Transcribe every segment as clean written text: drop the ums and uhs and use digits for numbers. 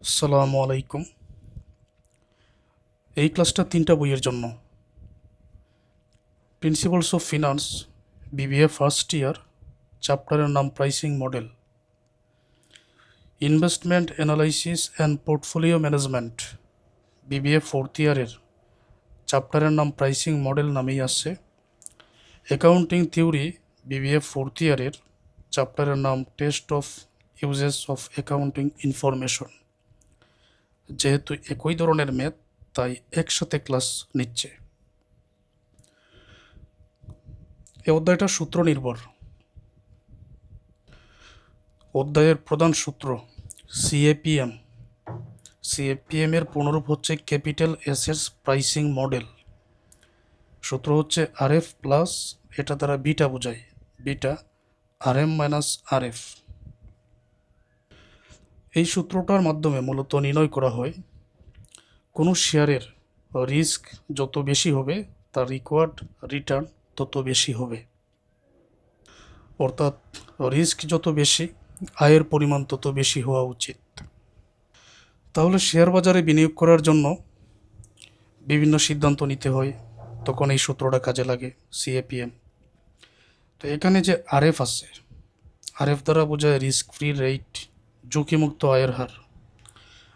আসসালামু আলাইকুম। এই ক্লাসটা 3টা বইয়ের জন্য। Principles of finance, BBA first year, চ্যাপ্টারের নাম pricing model. Investment analysis and portfolio management, BBA fourth ইয়ারের চ্যাপ্টারের নাম প্রাইসিং মডেল নামেই আসছে। অ্যাকাউন্টিং থিওরি, বিবিএ ফোর্থ ইয়ারের চ্যাপ্টারের নাম test of usages of accounting information. যেহেতু একই ধরনের ম্যাথ, তাই একসাথে ক্লাস নিচ্ছে। এই অধ্যায়টা সূত্র নির্ভর। অধ্যায়ের প্রধান সূত্র সিএপিএম। সিএপিএম এর পুনরূপ হচ্ছে ক্যাপিটাল অ্যাসেটস প্রাইসিং মডেল। সূত্র হচ্ছে আরএফ প্লাস, এটা দ্বারা বিটা বোঝায়, বিটা আরএম মাইনাস আরএফ। এই সূত্রটার মাধ্যমে মূলত নির্ণয় করা হয় কোনো শেয়ারের রিস্ক যত বেশি হবে তার রিকোয়ার্ড রিটার্ন তত বেশি হবে। অর্থাৎ রিস্ক যত বেশি, আয়ের পরিমাণ তত বেশি হওয়া উচিত। তাহলে শেয়ার বাজারে বিনিয়োগ করার জন্য বিভিন্ন সিদ্ধান্ত নিতে হয়, তখন এই সূত্রটা কাজে লাগে, সিএপিএম। তো এখানে যে আরএফ আছে, আরএফ দ্বারা বোঝায় রিস্ক ফ্রি রেট, ঝুঁকিমুক্ত আয়ের হার।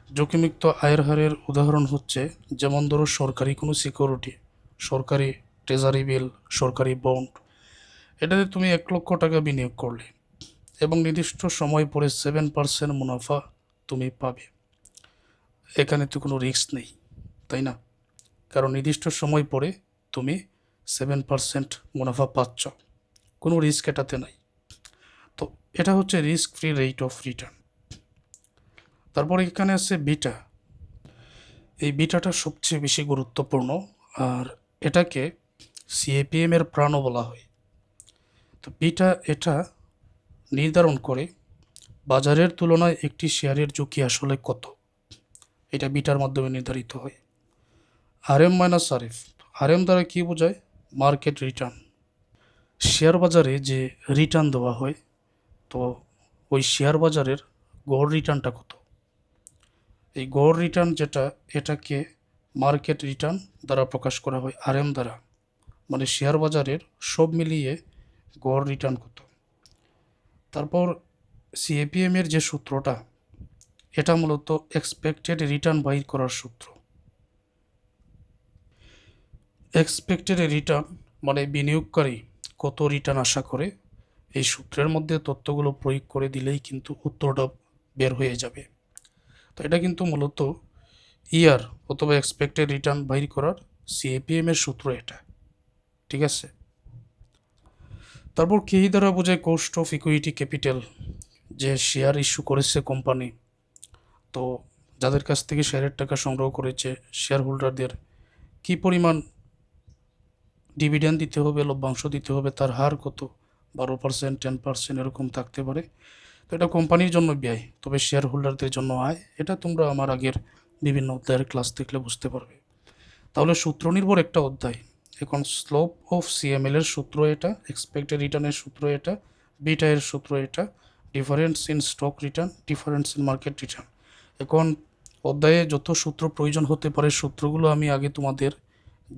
ঝুঁকিমুক্ত আয়ের হারের উদাহরণ হচ্ছে, যেমন ধরো সরকারি কোনো সিকিউরিটি, সরকারি ট্রেজারি বিল, সরকারি বন্ড। এটাতে তুমি 1 লক্ষ টাকা বিনিয়োগ করলে এবং নির্দিষ্ট সময় পরে 7% মুনাফা তুমি পাবে। এখানে তো কোনো রিস্ক নেই, তাই না? কারণ নির্দিষ্ট সময় পরে তুমি 7% মুনাফা পাচ্ছ, কোনো রিস্ক এটাতে নাই। তো এটা হচ্ছে risk free rate of return. তারপর এখানে আছে বিটা। এই বিটাটা সবচেয়ে বেশি গুরুত্বপূর্ণ, আর এটাকে সিএপিএম এর প্রাণও বলা হয়। তো বিটা এটা নির্ধারণ করে বাজারের তুলনায় একটি শেয়ারের ঝুঁকি আসলে কত, এটা বিটার মাধ্যমে নির্ধারিত হয়। আরএম মাইনাস আরএফ, আরএম দ্বারা কি বোঝায়? Market return. শেয়ার বাজারে যে রিটার্ন দেওয়া হয়, তো ওই শেয়ার বাজারের গড় রিটার্নটা কত, এই গড় রিটার্ন যেটা, এটাকে মার্কেট রিটার্ন দ্বারা প্রকাশ করা হয়, আরএম দ্বারা। মানে শেয়ার বাজারের সব মিলিয়ে গড় রিটার্ন কত। তারপর সিএপিএম এর যে সূত্রটা, এটা মূলত এক্সপেক্টেড রিটার্ন বাইর করার সূত্র। এক্সপেক্টেড রিটার্ন মানে বিনিয়োগকারী কত রিটার্ন আশা করে, এই সূত্রের মধ্যে তথ্যগুলো প্রয়োগ করে দিলেই কিন্তু উত্তরটা বের হয়ে যাবে। তো এটা কিন্তু মূলত ইয়ার অথবা এক্সপেক্টেড রিটার্ন বাইর করার সিএপিএম এর সূত্র এটা, ঠিক আছে? তারপর কেই দ্বারা বোঝায় কস্ট অফ ইকুইটি ক্যাপিটাল। যে শেয়ার ইস্যু করেছে কোম্পানি, তো যাদের কাছ থেকে শেয়ারের টাকা সংগ্রহ করেছে, শেয়ার হোল্ডারদের কী পরিমাণ ডিভিডেন্ড দিতে হবে, লভ্যাংশ দিতে হবে, তার হার কত, 12%, 10% এরকম থাকতে পারে। তো এটা কোম্পানির জন্য ব্যয়, তবে শেয়ার হোল্ডারদের জন্য আয়। এটা তোমরা আমার আগের বিভিন্ন অধ্যায়ের ক্লাস দেখলে বুঝতে পারবে। তাহলে সূত্র নির্ভর একটা অধ্যায়। এখন স্লোপ অফ সিএমএল এর সূত্র এটা, এক্সপেক্টেড রিটার্নের সূত্র এটা, বিটা এর সূত্র এটা, difference in stock return, difference in market return. এখন অধ্যায়ে যত সূত্র প্রয়োজন হতে পারে, সূত্রগুলো আমি আগে তোমাদের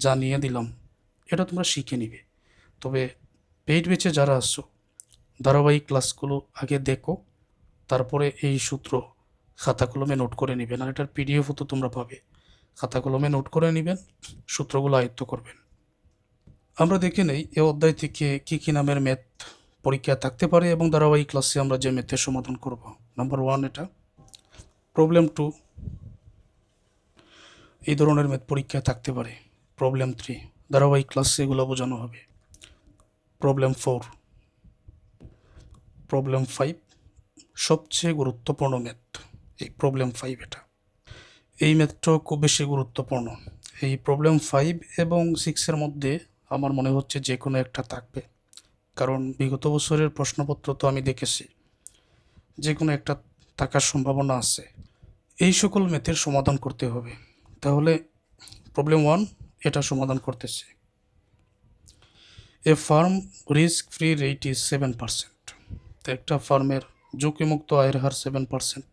জানিয়ে দিলাম, এটা তোমরা শিখে নিবে। তবে পেইড ব্যাচে যারা আসছো, ধারাবাহিক ক্লাসগুলো আগে দেখো, তারপরে এই সূত্র খাতা কলমে নোট করে নেবেন। আর এটার পিডিএফও তো তোমরা পাবে, খাতা কলমে নোট করে নেবেন, সূত্রগুলো আয়ত্ত করবেন। আমরা দেখে নেই এ অধ্যায় থেকে কী কী নামের ম্যাথ পরীক্ষা থাকতে পারে এবং ধারাবাহিক ক্লাসে আমরা যে ম্যাথের সমাধান করব। নাম্বার 1 এটা। প্রবলেম 2, এই ধরনের ম্যাথ পরীক্ষায় থাকতে পারে। প্রবলেম 3, ধারাবাহিক ক্লাসে এগুলো বোঝানো হবে। প্রবলেম 4, প্রবলেম 5, সবচেয়ে গুরুত্বপূর্ণ ম্যাথ এই প্রবলেম 5 এটা। এই ম্যাথটাও খুব বেশি গুরুত্বপূর্ণ। এই প্রবলেম 5 এবং 6-এর মধ্যে আমার মনে হচ্ছে যে কোনো একটা থাকবে, কারণ বিগত বছরের প্রশ্নপত্র তো আমি দেখেছি, যে কোনো একটা থাকার সম্ভাবনা আছে। এই সকল ম্যাথের সমাধান করতে হবে। তাহলে প্রবলেম 1 এটা সমাধান করতেছি। A firm risk free rate is 7%। তো একটা ফার্মের ঝুঁকিমুক্ত আয়ের হার 7%।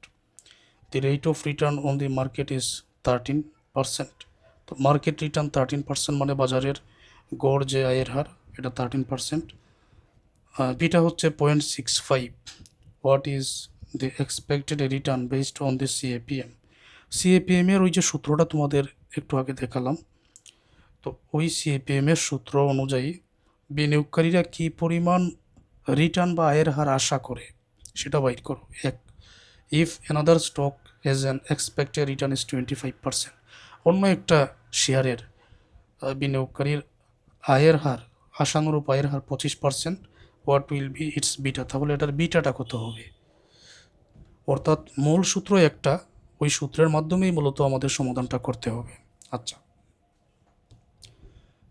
The rate of return on the market is 13%। তো মার্কেট রিটার্ন 13% মানে বাজারের গড় যে আয়ের হার এটা 13%। বিটা হচ্ছে 0.65। What is the expected return based on the CAPM. CAPM এর ওই যে সূত্রটা তোমাদের একটু আগে দেখালাম, তো ওই সিএপিএম এর সূত্র অনুযায়ী বিনিয়োগকারীরা কী পরিমাণ রিটার্ন বা আয়ের হার আশা করে সেটা বাইর করো। এক, if another stock has an expected return is 25%, অন্য একটা শেয়ারের বিনিয়োগকারীর আয়ের হার আশানুরূপ আয়ের হার 25%, what will be it's beta, তাহলে এটার বিটাটা কত হবে। অর্থাৎ মূল সূত্র একটা, ওই সূত্রের মাধ্যমেই মূলত আমাদের সমাধানটা করতে হবে। আচ্ছা,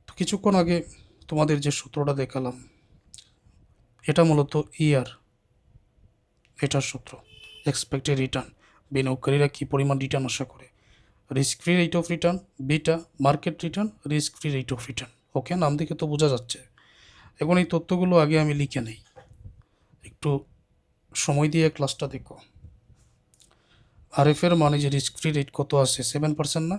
তো কিছুক্ষণ আগে তোমাদের যে সূত্রটা দেখালাম এটা মূলত ইয়ার, এটার সূত্র এক্সপেক্টেড রিটার্ন, বিনিয়োগকারীরা কী পরিমাণ রিটার্ন আশা করে, risk free rate of return beta, market return risk free rate of return. Okay, নাম দেখে তো বোঝা যাচ্ছে। এখন এই তথ্যগুলো আগে আমি লিখে নেই, একটু সময় দিয়ে ক্লাসটা দেখো। আরএফের মানে যে রিস্ক ফ্রি রেট কত আছে, 7% না,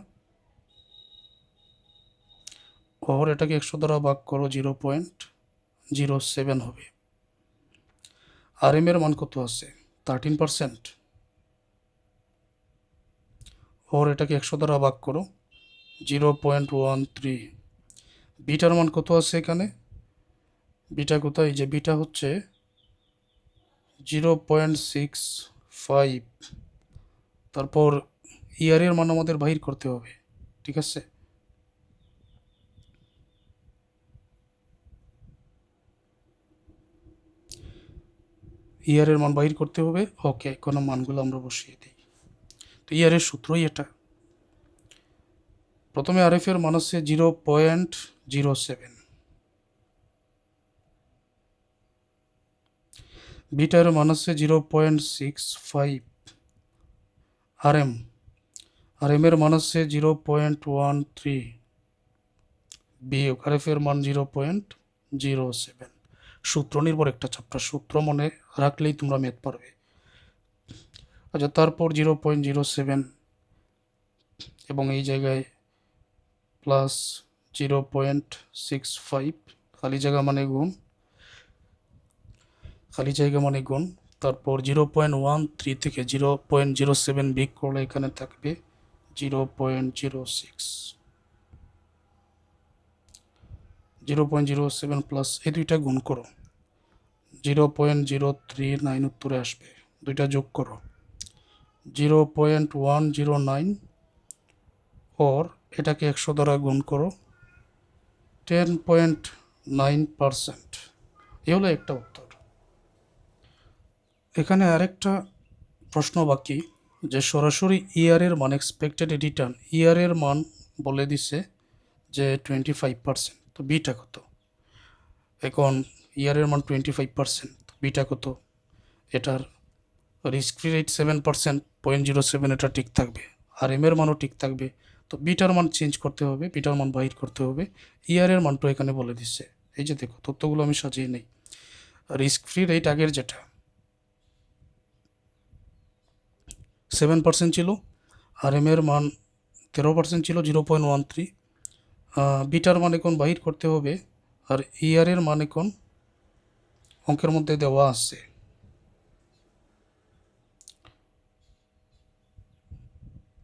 ওর এটাকে 100 দ্বারা ভাগ করো, 0.07 হবে। আরএম এর মান কত আছে, 13%, ওর এটাকে 100 দ্বারা ভাগ করো, 0.13। বিটার মান কত আছে এখানে, বিটা কোথায়, যে বিটা হচ্ছে 0.65। তারপর ইয়ারের মান আমাদের বাহির করতে হবে, ঠিক আছে। ইয়ারের মান বাহির করতে হবে। ওকে, কোনো মানগুলো আমরা বসিয়ে দিই। তো ইয়ারের সূত্রই এটা। প্রথমে আরএফ এর মান হচ্ছে 0.07, বিটার মান হচ্ছে 0.65, আরএম এর মান হচ্ছে 0.13, বিয়োগ আরএফ এর মান 0.07। সূত্র নির্ভর একটা চ্যাপ্টার, সূত্র মনে রাখলেই তোমরা ম্যাথ পারবে। আচ্ছা, তারপর 0.07 এবং এই জায়গায় প্লাস 0.65, খালি জায়গা মানে গুণ, খালি জায়গা মানে গুণ। তারপর 0.13 থেকে 0.07 বিয়োগ করলে এখানে থাকবে 0.06। 0.07 প্লাস এই দুইটা গুণ করো, 0.039 উত্তরে আসবে। দুইটা যোগ করো, 0.109, ওর এটাকে 100 দ্বারা গুণ করো, 10.9%। এ হলো একটা উত্তর। এখানে আরেকটা প্রশ্ন বাকি, যে সরাসরি ইয়ারের মান এক্সপেক্টেড রিটার্ন, ইয়ারের মান বলে দিছে যে 25%, তো বিটা কত। এখন ইয়ারের মান 25%, বিটা কত, এটার রিস্ক ফ্রি রেট 7%, 0.07 এটা ঠিক থাকবে, আর এম এর মানও ঠিক থাকবে। তো বিটার মান চেঞ্জ করতে হবে, বিটার মান বাহির করতে হবে। ইয়ারের মানটা এখানে বলে দিচ্ছে, এই যে দেখো তথ্যগুলো আমি সাজিয়ে নেই। রিস্ক ফ্রি রেট আগের যেটা 7% ছিল, আর এম এর মান 13% ছিল, 0.13। বিটার মান এখন বাহির করতে হবে, আর ইয়ারের মান এখন অঙ্কের মধ্যে দেওয়া আছে।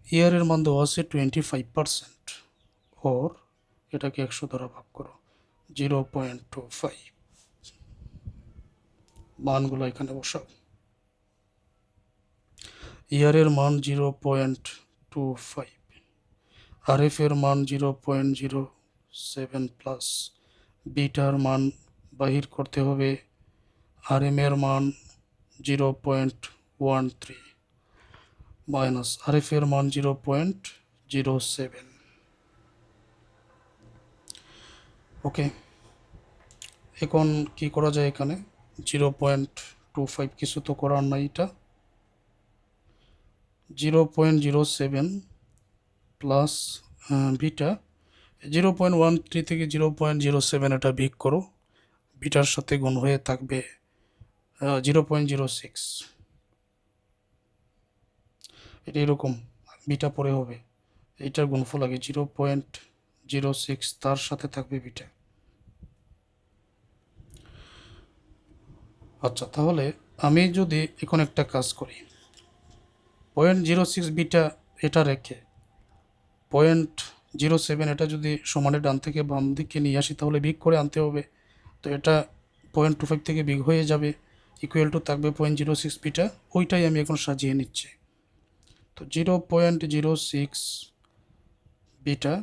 ইয়ারের মান দেওয়া আছে 25%, ওর এটাকে 100 দ্বারা ভাগ করো, 0.25। মানগুলো এখানে বসাও। ইয়ারের মান 0.25, আরএফ এর মান 0.07 প্লাস বিটার মান বাহির করতে হবে, আর এম এর মান 0.13 মাইনাস আরএফ এর মান 0.07। ওকে, এখন কি করা যায়, এখানে 0.25 কিছু তো করার নাই, এটা 0.07 প্লাস বিটা 0.13 থেকে 0.07 এটা বিয়োগ করো, বিটার সাথে গুণ হয়ে থাকবে 0.06। এটা এরকম, বিটা পরে হবে এইটার গুণফল আগে 0.06, তার সাথে থাকবে বিটা। আচ্ছা, তাহলে আমি যদি এখন একটা কাজ করি, 0.06 বিটা এটা রেখে 0.07 এটা যদি সমানের ডান থেকে বাম দিকে নিয়ে আসি, তাহলে বিগ করে আনতে হবে। তো এটা 0.25 থেকে বিগ হয়ে যাবে, ইকুয়াল টু থাকবে 0.06 বিটা। ওইটাই আমি এখন সাজিয়ে নিচ্ছি। তো 0.06 বিটা,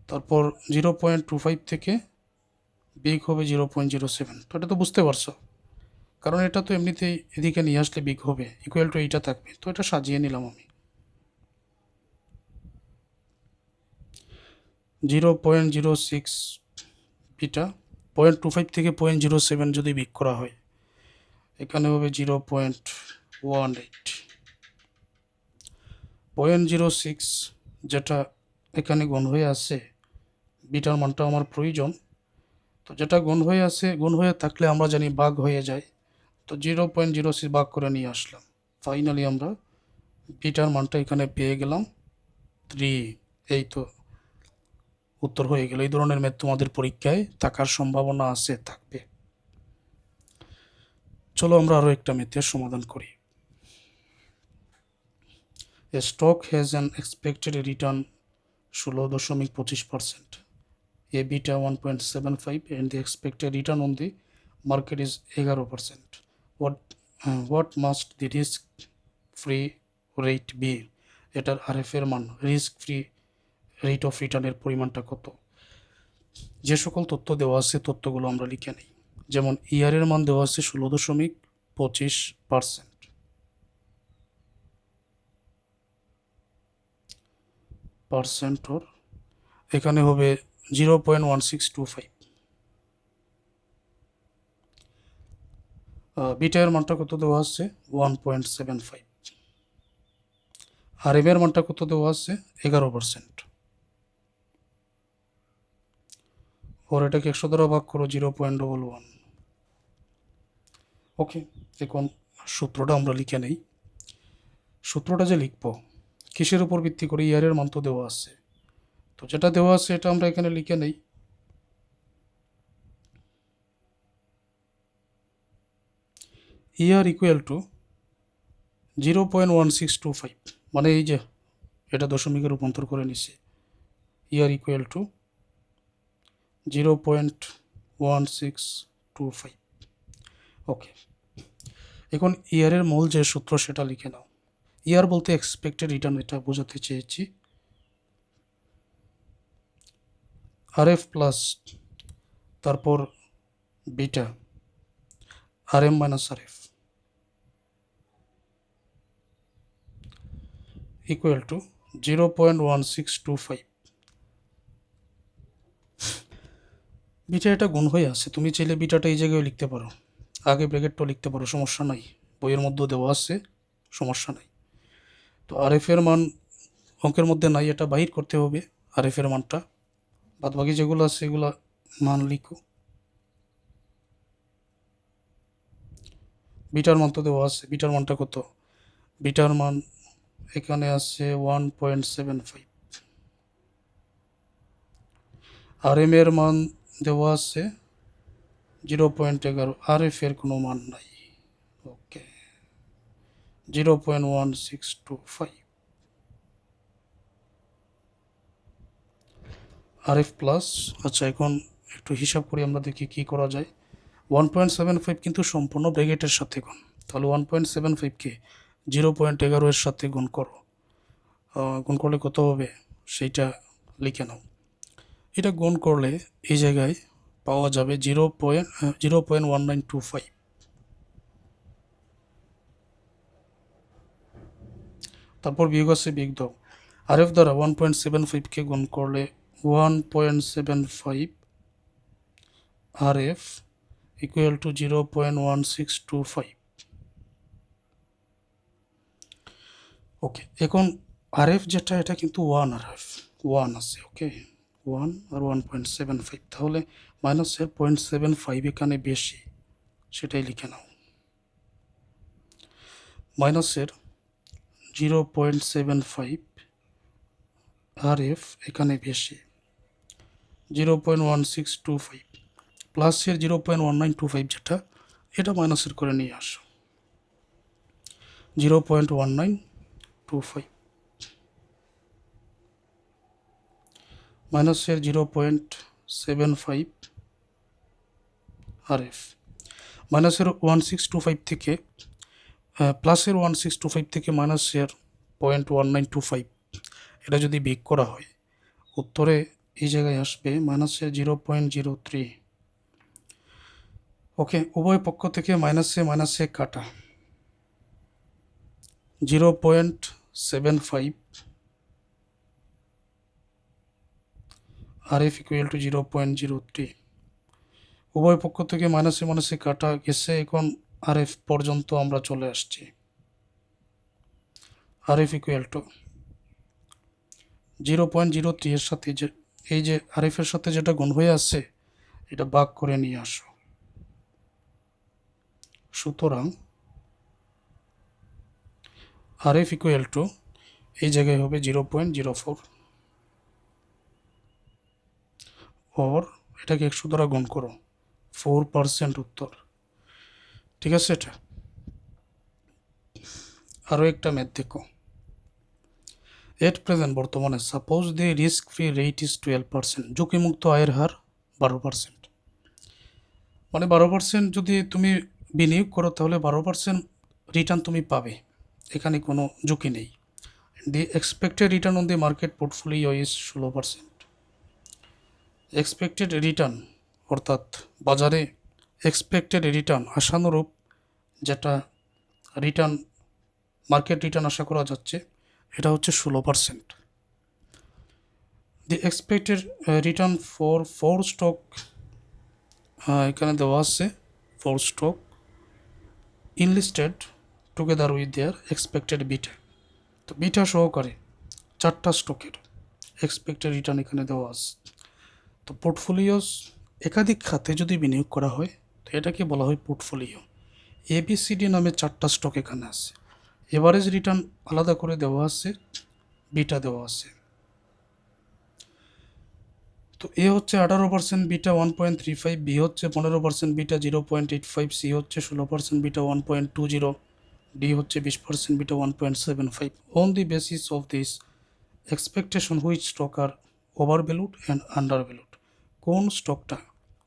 তারপর 0.25 থেকে বিগ হবে 0.07। তো এটা তো বুঝতে পারছো, কারণ এটা তো এমনিতেই এদিকে নিয়ে আসলে বিগ হবে, ইকুয়াল টু এইটা থাকবে। তো এটা সাজিয়ে নিলাম আমি। 0.06 বিটা 0.25 থেকে 0.07 যদি বিগ করা হয়, এখানে হবে 0.18। 0.06 যেটা এখানে গুণ হয়ে আছে, বিটার মানটা আমার প্রয়োজন। তো যেটা গুণ হয়ে আছে, গুণ হয়ে থাকলে আমরা জানি ভাগ হয়ে যায়। তো 0.06 ভাগ করে নিয়ে আসলাম। ফাইনালি আমরা বিটার মানটা এখানে পেয়ে গেলাম 3। এই তো উত্তর হয়ে গেল। এই ধরনের ম্যাথ তোমাদের পরীক্ষায় থাকার সম্ভাবনা আছে, থাকবে। চলো আমরা আরও একটা ম্যাথের সমাধান করি। A stock has an expected return 16.25%, a beta 1.75, and the expected return on the market is 11%. What must the risk free rate be? এটার আরএফ এর মান, রিস্ক ফ্রি রেট অফ রিটার্নের পরিমাণটা কত? যে সকল তথ্য দেওয়া আছে তথ্যগুলো আমরা লিখে নিই। যেমন ইয়ারের মান দেওয়া আছে 16.25%, ওর এখানে হবে 0.1625। বিটা এর মানটা কত দেওয়া আছে? 1.75। আর এম এর মানটা কত দেওয়া আছে? 11%। ওর এটাকে 100 দ্বারা ভাগ করো, 0.11। ওকে, এখন সূত্রটা আমরা লিখে নেই। সূত্রটা যে লিখব, কিসের উপর ভিত্তি করে? ইয়ারের মান তো দেওয়া আছে, তো যেটা দেওয়া আছে এটা আমরা এখানে লিখে নেই। ইয়ার ইকুয়াল টু 0.1625, মানে এই যে এটা দশমিকে রূপান্তর করে নিছি। ইয়ার ইকুয়াল টু 0.1625। ওকে, এখন ইয়ারের মূল যে সূত্র সেটা লিখে নাও। ইয়ার বলতে এক্সপেক্টেড রিটার্ন, এটা বোঝাতে চেয়েছি। আরএফ প্লাস তারপর beta RM minus RF equal to 0.1625। Beta এটা গুণ হয়ে আছে, তুমি চাইলে বিটাটা এই জায়গায় লিখতে পারো, আগে ব্র্যাকেটটাও লিখতে পারো, সমস্যা নাই। বইয়ের মধ্যে দেওয়া আছে, সমস্যা নাই। তো আরএফ এর মান অঙ্কের মধ্যে নাই, এটা বাহির করতে হবে আরএফ এর মানটা। বাদবাকি যেগুলো আছে এগুলা মান লিখো। বিটার মান তো দেওয়া আছে, বিটার মানটা কত? বিটার মান এখানে আছে 1.75। আর এম এর মান দেওয়া আছে 0.11। আর এফ এর কোনো মান নাই। ওকে, 0.1625। আর এফ প্লাস, আচ্ছা এখন একটু হিসাব করি আমরা, দেখি কি করা যায়। 1.75 কিন্তু সম্পূর্ণ ব্র্যাকেটের সাথে গুণ, তাহলে 1.75কে 0.11 এর সাথে গুণ করো। গুণ করলে কত হবে সেইটা লিখে নাও। এটা গুণ করলে এই জায়গায় পাওয়া যাবে 0.1925। তারপর বিয়োগ আছে, বিয়োগ দাও। আর এফ দ্বারা 1.75কে গুণ করলে 1.75 আর এফ ইকুয়াল টু 0.1625। ওকে, এখন আর এফ যেটা, এটা কিন্তু 1 আছে। ওকে, 1 আর 1.75, তাহলে মাইনাসের 0.75 এখানে বেশি, সেটাই লিখে নাও। মাইনাসের 0.75 RF এখানে বেশি 0.1625, প্লাসের 0.1925 যেটা এটা মাইনাসের করে নিয়ে আসো 0.1925, মাইনাসের 0.75 RF, মাইনাসের 1625 থেকে প্লাসের 1625 থেকে মাইনাসের 0.1925 এটা যদি বিয়োগ করা হয় উত্তরে এই জায়গায় আসবে মাইনাসের 0.03। ওকে, উভয় পক্ষ থেকে মাইনাসে মাইনাসে কাটা 0.75 RF ইকুয়াল টু 0.03। উভয় পক্ষ থেকে মাইনাসে মাইনাসে কাটা গেছে, এখন RF পর্যন্ত আমরা চলে আসছি। RF ইকুয়াল টু 0.03 এর সাথে যে এই যে RF এর সাথে যেটা গুণ হয়ে আছে এটা ভাগ করে নিয়ে আসো, সুতরাং RF ইকুয়াল টু এই জায়গায় হবে 0.04 और এটাকে 100 দ্বারা গুণ করো 4% উত্তর। ঠিক আছে, এটা আরও একটা ম্যাথ দেখো। এট প্রেজেন্ট বর্তমানে suppose the risk free rate is 12%, ঝুঁকিমুক্ত আয়ের হার 12%, মানে 12% যদি তুমি বিনিয়োগ করো তাহলে 12% রিটার্ন তুমি পাবে, এখানে কোনো ঝুঁকি নেই। The expected return on the market portfolio is 16%। Expected return অর্থাৎ বাজারে এক্সপেক্টেড রিটার্ন আশানুরূপ যেটা রিটার্ন মার্কেট রিটার্ন আশা করা যাচ্ছে এটা হচ্ছে 16%। দি এক্সপেক্টেড রিটার্ন ফর স্টক এখানে দেওয়া আছে 4 stock enlisted together with their expected beta, তো বিটা সহকারে 4টা স্টকের এক্সপেক্টেড রিটার্ন এখানে দেওয়া আছে। তো পোর্টফোলিওস একাধিক খাতে যদি বিনিয়োগ করা হয় তো এটাকে বলা হয় পোর্টফোলিও। ABCD নামে 4টা স্টক এখানে আছে, এভারেজ রিটার্ন আলাদা করে দেওয়া আছে, বিটা দেওয়া আছে। তো এ হচ্ছে 18% বিটা 1.35, বি হচ্ছে 15% বিটা 0.85, সি হচ্ছে 16% বিটা 1.20, ডি হচ্ছে 20% beta 1.75। On the basis of this expectation which stock are overvalued and undervalued, কোন স্টকটা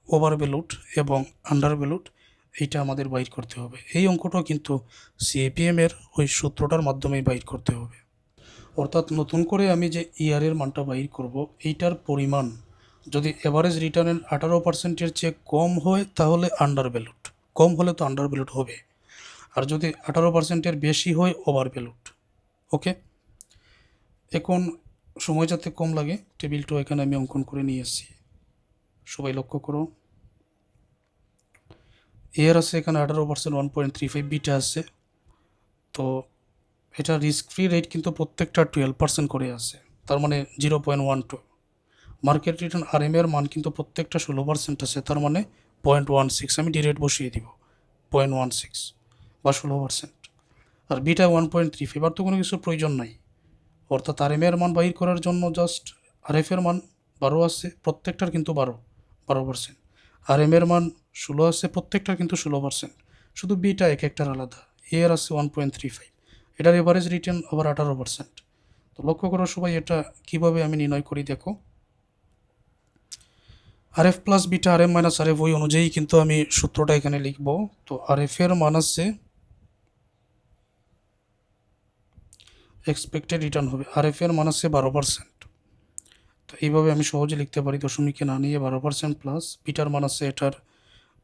ওভার ভ্যালুড এবং আন্ডার ভ্যালুড এইটা আমাদের বাইর করতে হবে। এই অঙ্কটাও কিন্তু CAPM এর ওই সূত্রটার মাধ্যমেই বাইর করতে হবে। অর্থাৎ নতুন করে আমি যে ইয়ারের মানটা বাইর করব এইটার পরিমাণ যদি এভারেজ রিটার্নের 18%-এর চেয়ে কম হয় তাহলে আন্ডার ভ্যালুড, কম হলে তো আন্ডার ভ্যালুড হবে, আর যদি 18%-এর বেশি হয় ওভার ভ্যালুড। ওকে, এখন সময় যাতে কম লাগে টেবিলটা এখানে আমি অঙ্কন করে নিয়ে এসেছি, সবাই লক্ষ্য করো। এর আছে এখানে 18% 1.35 বিটা আছে, তো এটা রিস্ক ফ্রি রেট কিন্তু প্রত্যেকটা 12% করে আছে, তার মানে 0.12। মার্কেট রিটার্ন RM এর মান কিন্তু প্রত্যেকটা 16% আছে, তার মানে 0.16, আমি ডিরেক্ট বসিয়ে দিব 0.16 বা 16%। আর বিটা 1.35, এবার তো কোনো কিছুর প্রয়োজন নাই, অর্থাৎ RM এর মান বাহির করার জন্য জাস্ট RF এর মান 12 আছে, প্রত্যেকটার কিন্তু 12%। RM এর মান 16 আছে, প্রত্যেকটার কিন্তু 16%, শুধু বিটা এক একটার আলাদা। এর আছে 1.35, এটার এভারেজ রিটার্ন আবার 18%। তো লক্ষ্য করো সবাই এটা কিভাবে আমি নির্ণয় করি দেখো। RF plus beta RM minus RF ওই অনুযায়ী কিন্তু আমি সূত্রটা এখানে লিখব। তো RF এর মান আছে এক্সপেক্টেড রিটার্ন হবে, RF এর মান আছে 12%, তো এইভাবে আমি সহজে লিখতে পারি দশমিকে না নিয়ে 12% প্লাস বিটার মান আছে এটার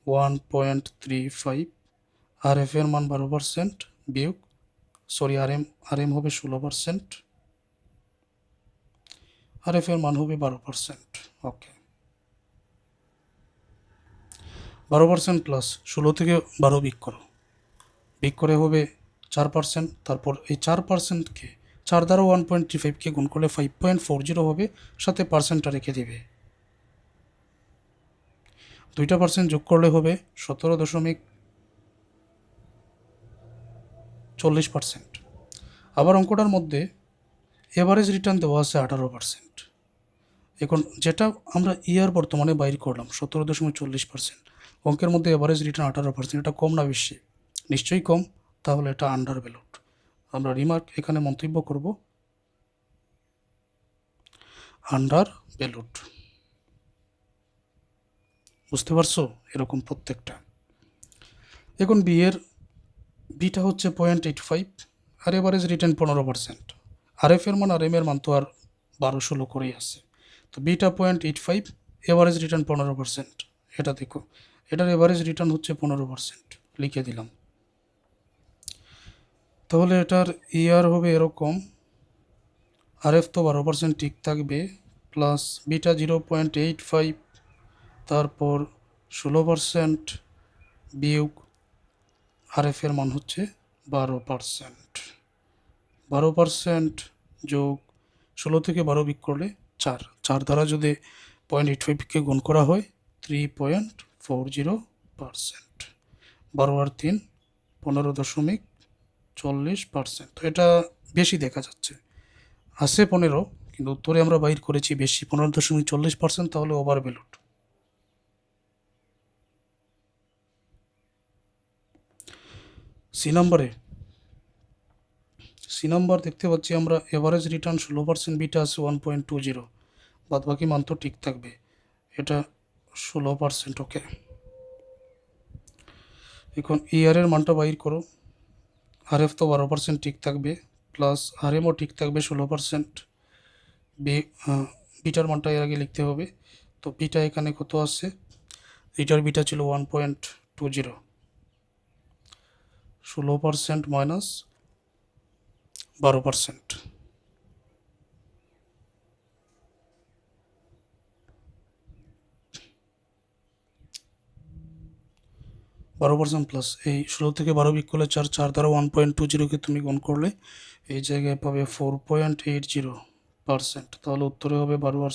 1.35, RF এর মান 12% বিয়োগ RM হবে 16%, RF এর মান হবে 12%। ওকে, 12% প্লাস 16 থেকে 12 বিয়োগ করো, বিয়োগ করে হবে 4%, তারপর এই 4%কে 4 দ্বারা 1.35কে গুণ করলে 5.40 হবে, সাথে পার্সেন্টটা রেখে দিবে, 2% যোগ করলে হবে 17.40, 40%। আবার অঙ্কটার মধ্যে এভারেজ রিটার্ন দেওয়া আছে 18%। এখন যেটা আমরা ইয়ার বর্তমানে বাইর করলাম 17.40%, অঙ্কের মধ্যে এভারেজ রিটার্ন 18%, এটা কম না বেশি? নিশ্চয়ই কম। তাহলে এটা আন্ডার ভ্যালুড। আমরা রিমার্ক এখানে মন্তব্য করব আন্ডার ভ্যালুড। বুঝতে পারছো? এরকম প্রত্যেকটা। এখন বিটা হচ্ছে 0.85 আর এভারেজ রিটার্ন 15%। আর এফ এর মান আর এম এর মান তো আর 12-16 করেই আছে। তো বিটা 0.85, এভারেজ রিটার্ন 15%। এটা দেখো, এটার এভারেজ রিটার্ন হচ্ছে 15%, লিখে দিলাম। তাহলে এটার ইয়ার হবে এরকম, আর এফ তো 12% ঠিক থাকবে, প্লাস বিটা 0.85, তারপর 16% বিয়োগ আর এফ এর মান হচ্ছে 12%। 12% যোগ 16 থেকে 12 বিয়োগ করলে 4 দ্বারা যদি 0.85কে গুণ করা হয় 3.40%। 12 আর 3 15.40%। তো এটা বেশি দেখা যাচ্ছে, আছে 15, কিন্তু উত্তরে আমরা বাইর করেছি বেশি 15.40%, তাহলে ওভার ভ্যালুড। সি নাম্বার দেখতে পাচ্ছি আমরা এভারেজ রিটার্ন 16%, বিটা আছে 1.20, বাদ বাকি মান তো ঠিক থাকবে। এটা 16%, ওকে। এখন ইয়ারের মানটা বাইর করো। আর এফ তো 12% ঠিক থাকবে, প্লাস আর এমও ঠিক থাকবে 16%। বিটার মানটা এর আগে লিখতে হবে। তো বিটা এখানে কত আছে? এটার বিটা ছিল 1.20, 16% মাইনাস 12%, 12% প্লাস এই 16 থেকে 12 বিয়োগ করলে 4 দ্বারা 1.20কে তুমি গুণ করলে এই জায়গায় পাবে 4.80%। তাহলে উত্তরে হবে 12 আর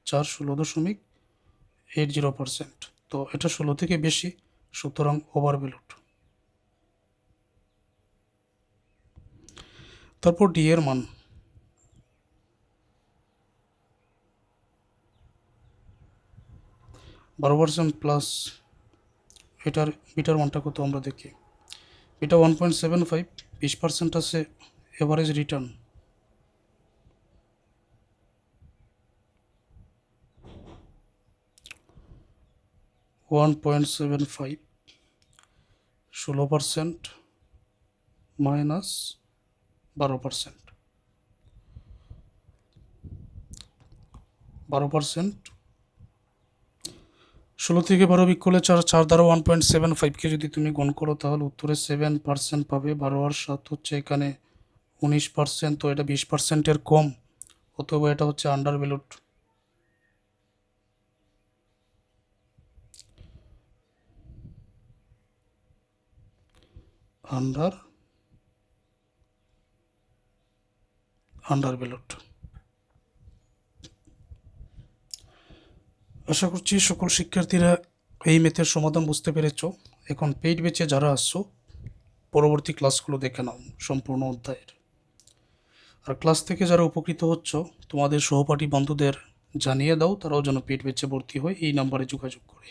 4 16.80%। তো এটা 16 থেকে বেশি, সুতরাং ওভার ভ্যালুড। তারপর ডি এর মান, 12% প্লাস বিটার মানটা কত আমরা দেখি। বিটা 1.75, 20% আছে এভারেজ রিটার্ন, 1.75, 16% মাইনাস 12%, 16 থেকে 12 বিয়োগ করলে 4 দ্বারা 1.75কে যদি তুমি গুণ করো তাহলে উত্তরে 7% পাবে। 12 আর 7 হচ্ছে এখানে 19%, তো এটা 20%-এর কম, অথবা এটা হচ্ছে আন্ডার ভ্যালুড। Undervalued. আশা করছি সকল শিক্ষার্থীরা এই ম্যাথের সমাধান বুঝতে পেরেছ। এখন পেইড ব্যাচে যারা আসছো, পরবর্তী ক্লাসগুলো দেখে নাও সম্পূর্ণ অধ্যায়ের। আর ক্লাস থেকে যারা উপকৃত হচ্ছ, তোমাদের সহপাঠী বন্ধুদের জানিয়ে দাও, তারাও যেন পেইড ব্যাচে ভর্তি হয় এই নাম্বারে যোগাযোগ করে।